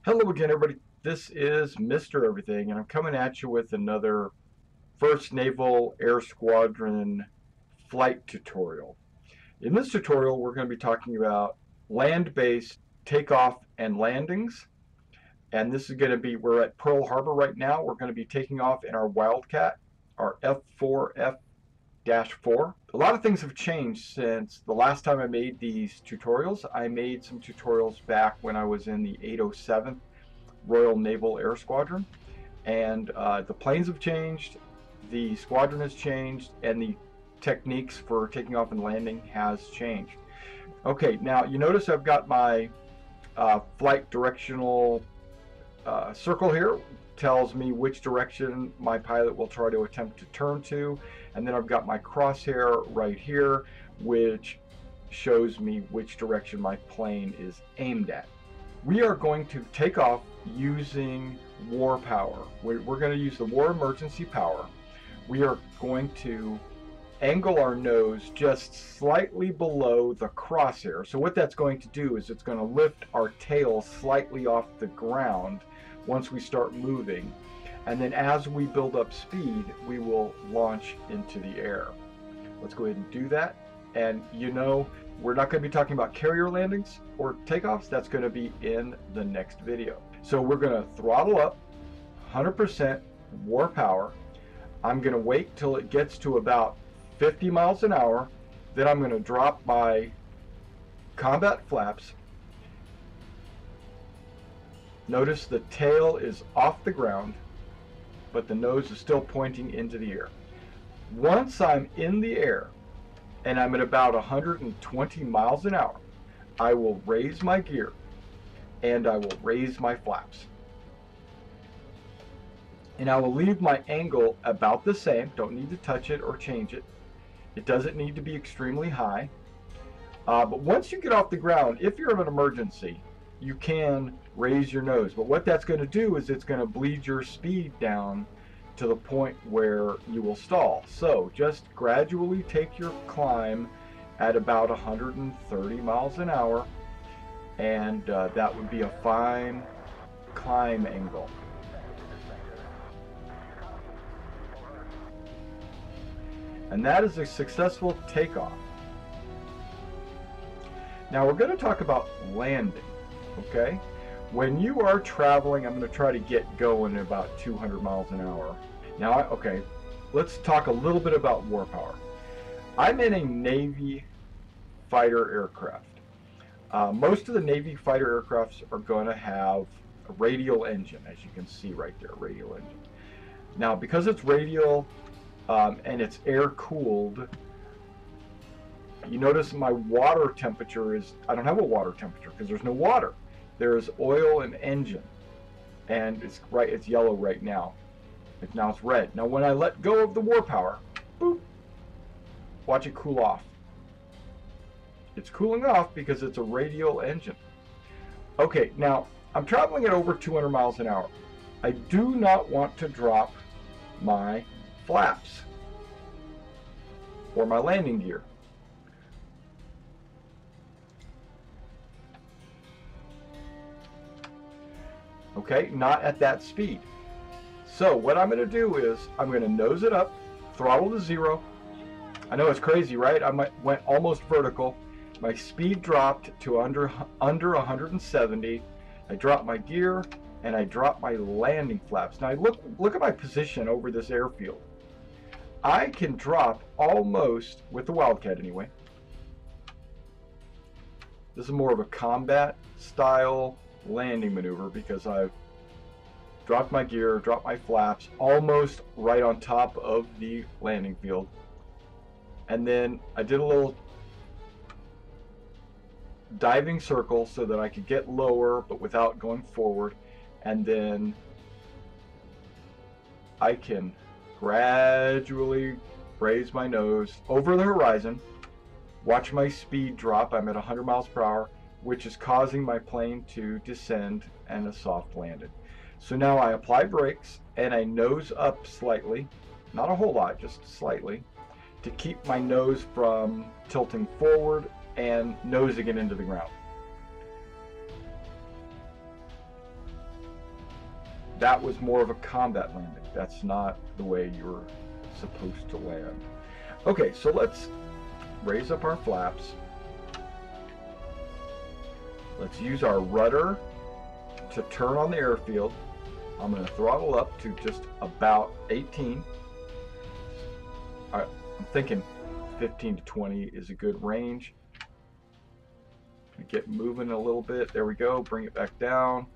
Hello again, everybody. This is Mr. Everything, and I'm coming at you with another 1st Naval Air Squadron flight tutorial. In this tutorial, we're going to be talking about land-based takeoff and landings. And this is going to be, we're at Pearl Harbor right now. We're going to be taking off in our Wildcat, our F4F-4. A lot of things have changed since the last time I made these tutorials. I made some tutorials back when I was in the 807th Royal Naval Air Squadron, and the planes have changed, the squadron has changed, and the techniques for taking off and landing has changed. Okay, now you notice I've got my flight directional circle here. Tells me which direction my pilot will try to attempt to turn to, and then I've got my crosshair right here, which shows me which direction my plane is aimed at. We are going to take off using war power. We're going to use the war emergency power. We are going to angle our nose just slightly below the crosshair. So what that's going to do is it's going to lift our tail slightly off the ground once we start moving. And then as we build up speed, we will launch into the air. Let's go ahead and do that. And you know, we're not going to be talking about carrier landings or takeoffs. That's going to be in the next video. So we're going to throttle up 100% war power. I'm going to wait till it gets to about 50 miles an hour. Then I'm going to drop my combat flaps. Notice the tail is off the ground, but the nose is still pointing into the air. Once I'm in the air and I'm at about 120 miles an hour, I will raise my gear and I will raise my flaps. And I will leave my angle about the same. Don't need to touch it or change it. It doesn't need to be extremely high. But once you get off the ground, if you're in an emergency, you can raise your nose. But what that's going to do is it's going to bleed your speed down to the point where you will stall. So just gradually take your climb at about 130 miles an hour, and that would be a fine climb angle. And that is a successful takeoff. Now we're going to talk about landing, okay? When you are traveling, I'm going to try to get going at about 200 miles an hour. Now, okay, let's talk a little bit about war power. I'm in a Navy fighter aircraft. Most of the Navy fighter aircrafts are going to have a radial engine, as you can see right there, radial engine. Now, because it's radial and it's air cooled, you notice my water temperature is, I don't have a water temperature because there's no water. There's oil and engine, and it's yellow right now. Now it's red. Now when I let go of the war power, boop, watch it cool off. It's cooling off because it's a radial engine. Okay, now I'm traveling at over 200 miles an hour. I do not want to drop my flaps or my landing gear. Okay, not at that speed. So what I'm going to do is I'm going to nose it up, throttle to 0. I know it's crazy, right? I went almost vertical. My speed dropped to under 170. I dropped my gear and I dropped my landing flaps. Now look at my position over this airfield. I can drop almost, with the Wildcat anyway. This is more of a combat style landing maneuver because I've dropped my gear, dropped my flaps almost right on top of the landing field. And then I did a little diving circle so that I could get lower but without going forward. And then I can gradually raise my nose over the horizon. Watch my speed drop. I'm at 100 miles per hour, which is causing my plane to descend and a soft landing. So now I apply brakes and I nose up slightly, not a whole lot, just slightly, to keep my nose from tilting forward and nosing it into the ground. that was more of a combat landing. That's not the way you're supposed to land. Okay, so let's raise up our flaps. Let's use our rudder to turn on the airfield. I'm going to throttle up to just about 18. I'm thinking 15 to 20 is a good range. Get moving a little bit. There we go. Bring it back down.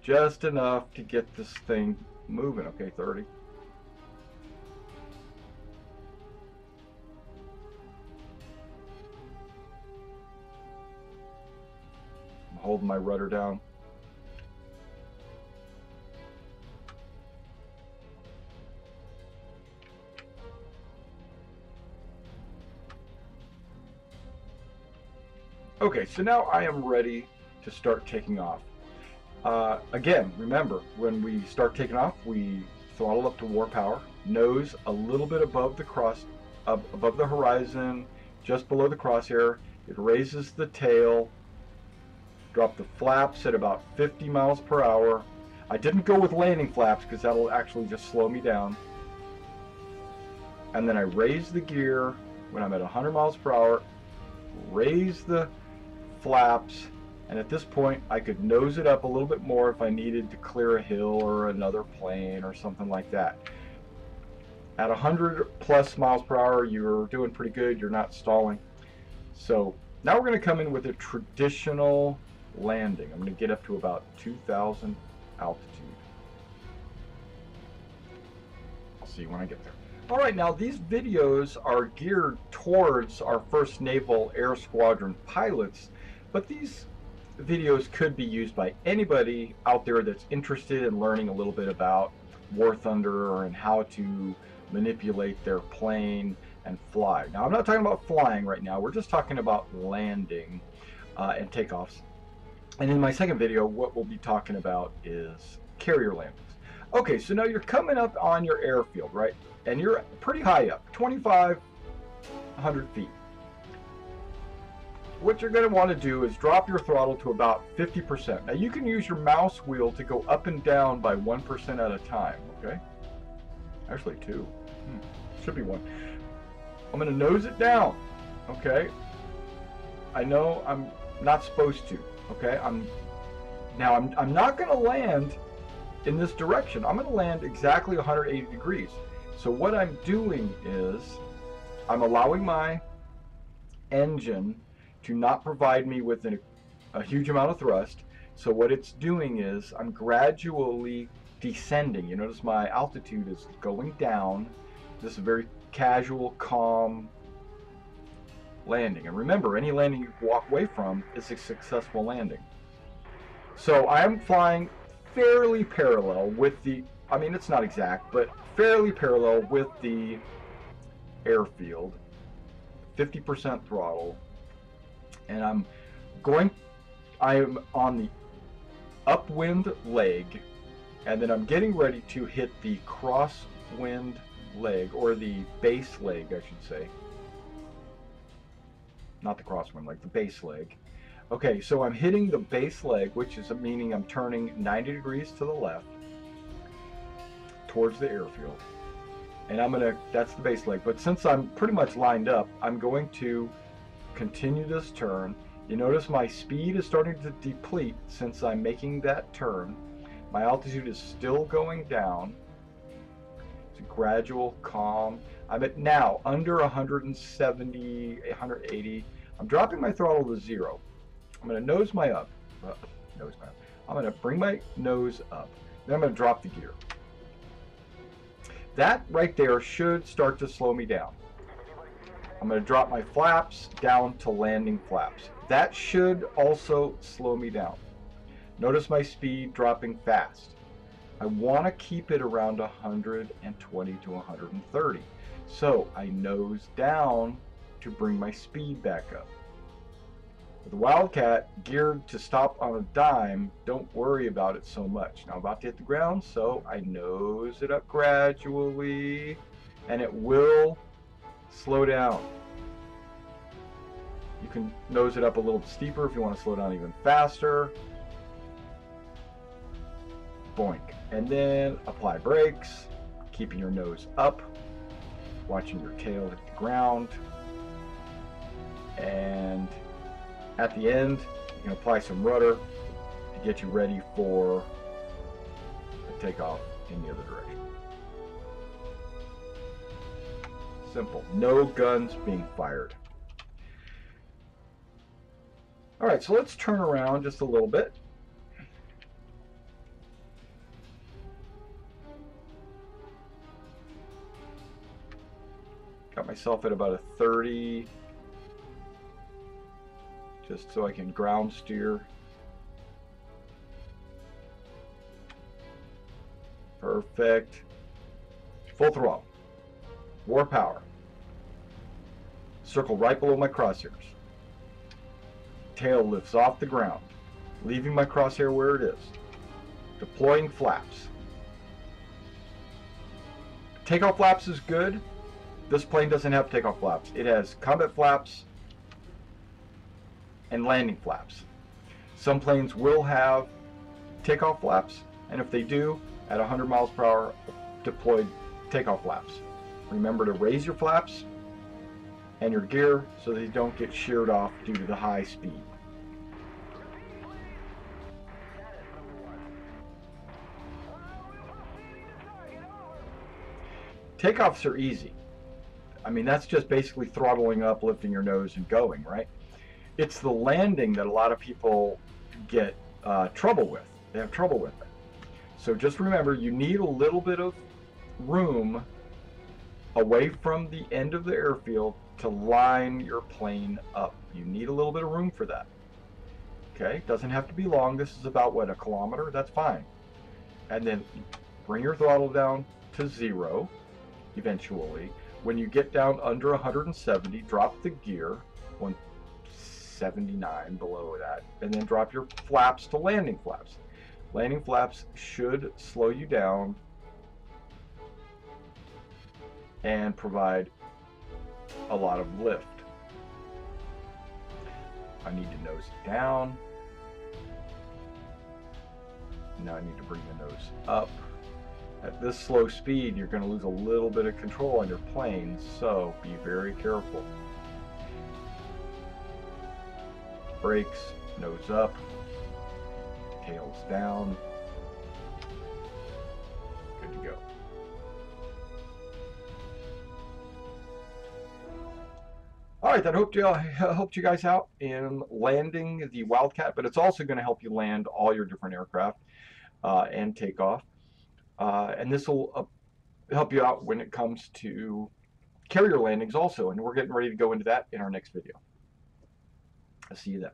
Just enough to get this thing moving. Okay, 30. I'm holding my rudder down. Okay, so now I am ready to start taking off. Again, remember, when we start taking off, we throttle up to warp power, nose a little bit above the horizon, just below the crosshair. It raises the tail. Drop the flaps at about 50 miles per hour. I didn't go with landing flaps because that'll actually just slow me down. And then I raise the gear when I'm at 100 miles per hour, raise the flaps, and at this point I could nose it up a little bit more if I needed to clear a hill or another plane or something like that. At 100 plus miles per hour, you're doing pretty good. You're not stalling. So now we're going to come in with a traditional landing. I'm going to get up to about 2,000 altitude. I'll see you when I get there. All right, now these videos are geared towards our 1st Naval Air Squadron pilots, but these videos could be used by anybody out there that's interested in learning a little bit about War Thunder and how to manipulate their plane and fly. Now, I'm not talking about flying right now. We're just talking about landing and takeoffs. And in my second video, what we'll be talking about is carrier landings. Okay, so now you're coming up on your airfield, right? And you're pretty high up, 2,500 feet. What you're going to want to do is drop your throttle to about 50%. Now you can use your mouse wheel to go up and down by 1% at a time, okay? Actually 2. Should be 1. I'm going to nose it down, okay? I know I'm not supposed to, okay? I'm not going to land in this direction. I'm going to land exactly 180 degrees. So what I'm doing is I'm allowing my engine to not provide me with a huge amount of thrust. So what it's doing is I'm gradually descending. You notice my altitude is going down. This is a very casual, calm landing. And remember, any landing you walk away from is a successful landing. So I'm flying fairly parallel with the, I mean, it's not exact, but fairly parallel with the airfield, 50% throttle, and I'm on the upwind leg, and then I'm getting ready to hit the crosswind leg, or the base leg, I should say. Not the crosswind leg, the base leg. Okay, so I'm hitting the base leg, which is meaning I'm turning 90 degrees to the left towards the airfield. And that's the base leg. But since I'm pretty much lined up, I'm going to continue this turn. You notice my speed is starting to deplete since I'm making that turn. My altitude is still going down. It's a gradual, calm. I'm at now under 170, 180. I'm dropping my throttle to 0. I'm going to nose my up. I'm going to bring my nose up. Then I'm going to drop the gear. That right there should start to slow me down. I'm going to drop my flaps down to landing flaps. That should also slow me down. Notice my speed dropping fast. I want to keep it around 120 to 130. So I nose down to bring my speed back up. With the Wildcat geared to stop on a dime, don't worry about it so much. Now I'm about to hit the ground, so I nose it up gradually, and it will slow down. You can nose it up a little steeper if you want to slow down even faster. boink. And then apply brakes, keeping your nose up, watching your tail hit the ground. And at the end, you can apply some rudder to get you ready for a takeoff in the other direction. Simple. No guns being fired. All right, so let's turn around just a little bit. Got myself at about a 30, just so I can ground steer. Perfect. Full throttle. More power. Circle right below my crosshairs. Tail lifts off the ground, leaving my crosshair where it is. Deploying flaps. Takeoff flaps is good. This plane doesn't have takeoff flaps. It has combat flaps and landing flaps. Some planes will have takeoff flaps, and if they do, at 100 miles per hour, deploy takeoff flaps. Remember to raise your flaps and your gear so they don't get sheared off due to the high speed. Takeoffs are easy. I mean, that's just basically throttling up, lifting your nose, and going, right? It's the landing that a lot of people get trouble with. They have trouble with it. So just remember, you need a little bit of room away from the end of the airfield to line your plane up. You need a little bit of room for that. Okay, doesn't have to be long. This is about, what, a kilometer? That's fine. And then bring your throttle down to 0 eventually. When you get down under 170, drop the gear, 179 below that, and then drop your flaps to landing flaps. Landing flaps should slow you down and provide a lot of lift. I need to nose it down. Now I need to bring the nose up. At this slow speed, you're going to lose a little bit of control on your plane, so be very careful. Brakes, nose up, tails down. Good to go. All right, that helped you guys out in landing the Wildcat, but it's also going to help you land all your different aircraft and take off. And this will help you out when it comes to carrier landings also, and we're getting ready to go into that in our next video. I'll see you then.